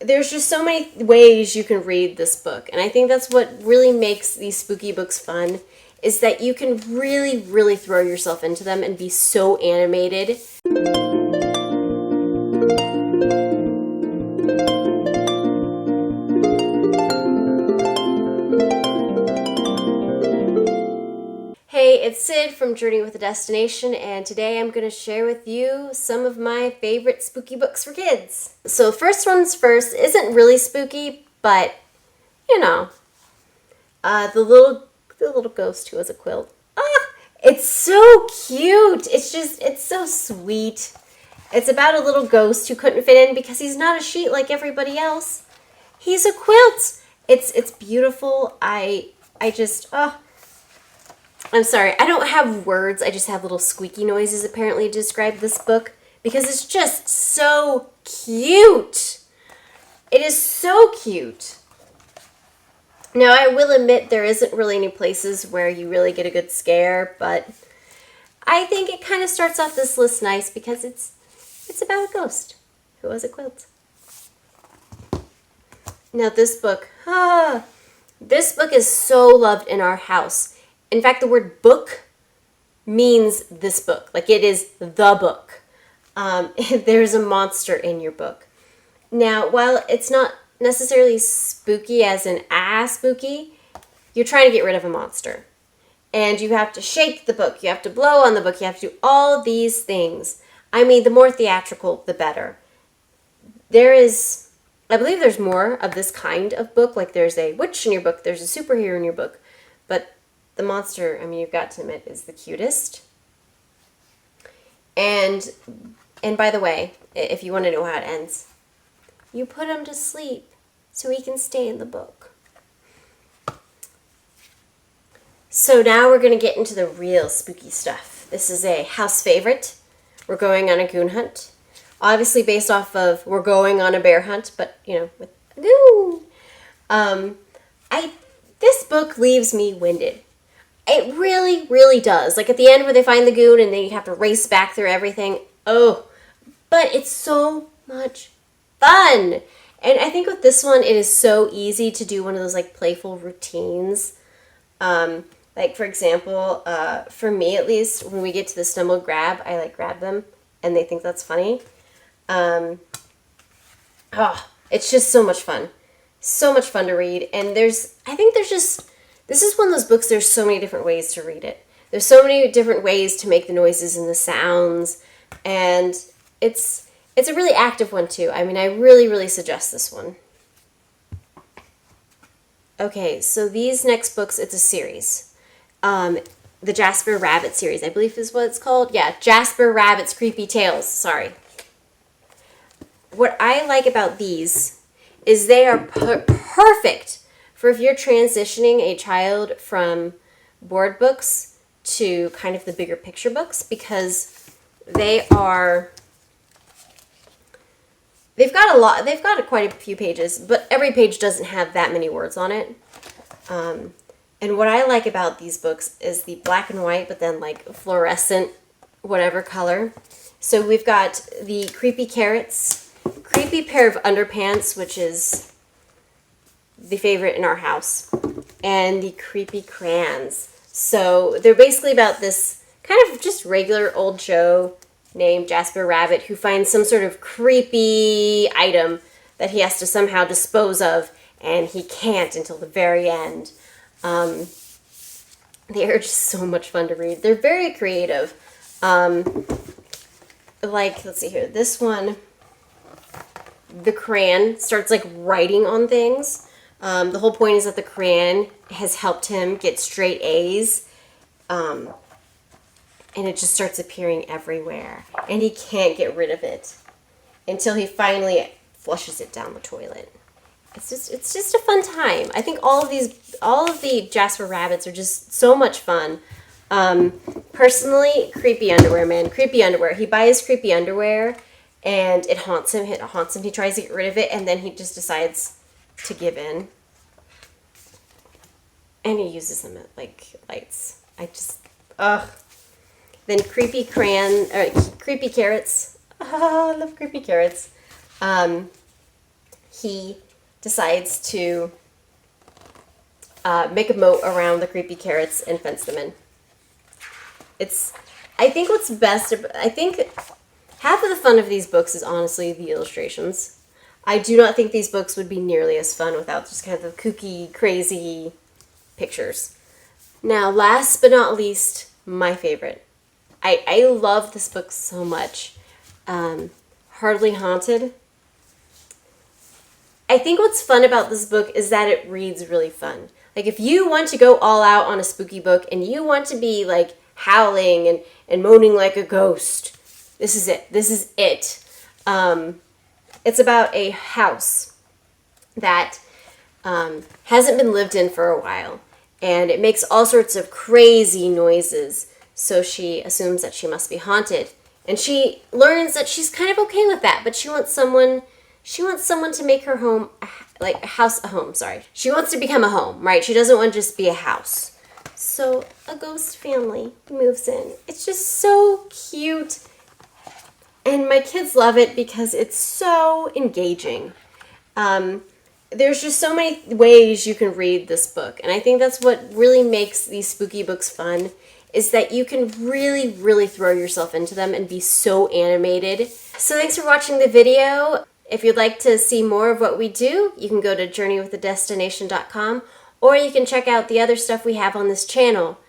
there's just so many ways you can read this book. And I think that's what really makes these spooky books fun, is that you can really, really throw yourself into them and be so animated. Hey, it's Sid from Journey with a Destination, and today I'm going to share with you some of my favorite spooky books for kids. So first one's first isn't really spooky, but you know, the little ghost who has a quilt. It's so cute. It's so sweet. It's about a little ghost who couldn't fit in because he's not a sheet like everybody else. He's a quilt. It's beautiful. I'm sorry, I don't have words, I just have little squeaky noises apparently to describe this book because it's just so cute. It is so cute. Now, I will admit there isn't really any places where you really get a good scare, but I think it kind of starts off this list nice because it's about a ghost who has a quilt. Now, this book is so loved in our house. In fact, the word book means this book. Like, it is the book. There's a monster in your book. Now, while it's not necessarily spooky as in spooky, you're trying to get rid of a monster. And you have to shake the book. You have to blow on the book. You have to do all these things. I mean, the more theatrical, the better. I believe there's more of this kind of book. Like, there's a witch in your book. There's a superhero in your book. But the monster, I mean, you've got to admit, is the cutest. And by the way, if you want to know how it ends, you put him to sleep so he can stay in the book. So now we're going to get into the real spooky stuff. This is a house favorite. We're going on a goon hunt. Obviously based off of We're Going on a Bear Hunt, but, you know, with a goon. This book leaves me winded. It really, really does. Like at the end where they find the goon and then you have to race back through everything. Oh, but it's so much fun. And I think with this one, it is so easy to do one of those like playful routines. Like for example, for me at least, when we get to the stumble grab, I like grab them and they think that's funny. It's just so much fun. So much fun to read. And this is one of those books, there's so many different ways to read it. There's so many different ways to make the noises and the sounds. And it's a really active one too. I mean, I really, really suggest this one. Okay, so these next books, it's a series. The Jasper Rabbit series, I believe is what it's called. Yeah, Jasper Rabbit's Creepy Tales. Sorry. What I like about these is they are perfect for if you're transitioning a child from board books to kind of the bigger picture books, because they've got quite a few pages, but every page doesn't have that many words on it. And what I like about these books is the black and white, but then like fluorescent, whatever color. So we've got the Creepy Carrots, Creepy Pair of Underpants, which is the favorite in our house, and the Creepy Crayons. So they're basically about this kind of just regular old Joe named Jasper Rabbit who finds some sort of creepy item that he has to somehow dispose of, and he can't until the very end. They are just so much fun to read. They're very creative. Like, let's see here. This one, the crayon starts like writing on things. The whole point is that the crayon has helped him get straight A's. And it just starts appearing everywhere. And he can't get rid of it until he finally flushes it down the toilet. It's just a fun time. I think all of the Jasper Rabbits are just so much fun. Personally, creepy underwear, man. Creepy underwear. He buys creepy underwear and it haunts him. He tries to get rid of it and then he just decides to give in. And he uses them at like lights. Then creepy carrots. I love creepy carrots. he decides to make a moat around the creepy carrots and fence them in. I think what's best, I think half of the fun of these books is honestly the illustrations. I do not think these books would be nearly as fun without just kind of the kooky, crazy pictures. Now, last but not least, my favorite. I love this book so much. Hardly Haunted. I think what's fun about this book is that it reads really fun. Like, if you want to go all out on a spooky book and you want to be, like, howling and moaning like a ghost, this is it. This is it. It's about a house that hasn't been lived in for a while, and it makes all sorts of crazy noises, so she assumes that she must be haunted. And she learns that she's kind of okay with that, but she wants someone to make her home, like a home, sorry. She wants to become a home, right? She doesn't want to just be a house. So a ghost family moves in. It's just so cute. And my kids love it because it's so engaging. There's just so many ways you can read this book. And I think that's what really makes these spooky books fun, is that you can really, really throw yourself into them and be so animated. So thanks for watching the video. If you'd like to see more of what we do, you can go to journeywithadestination.com, or you can check out the other stuff we have on this channel.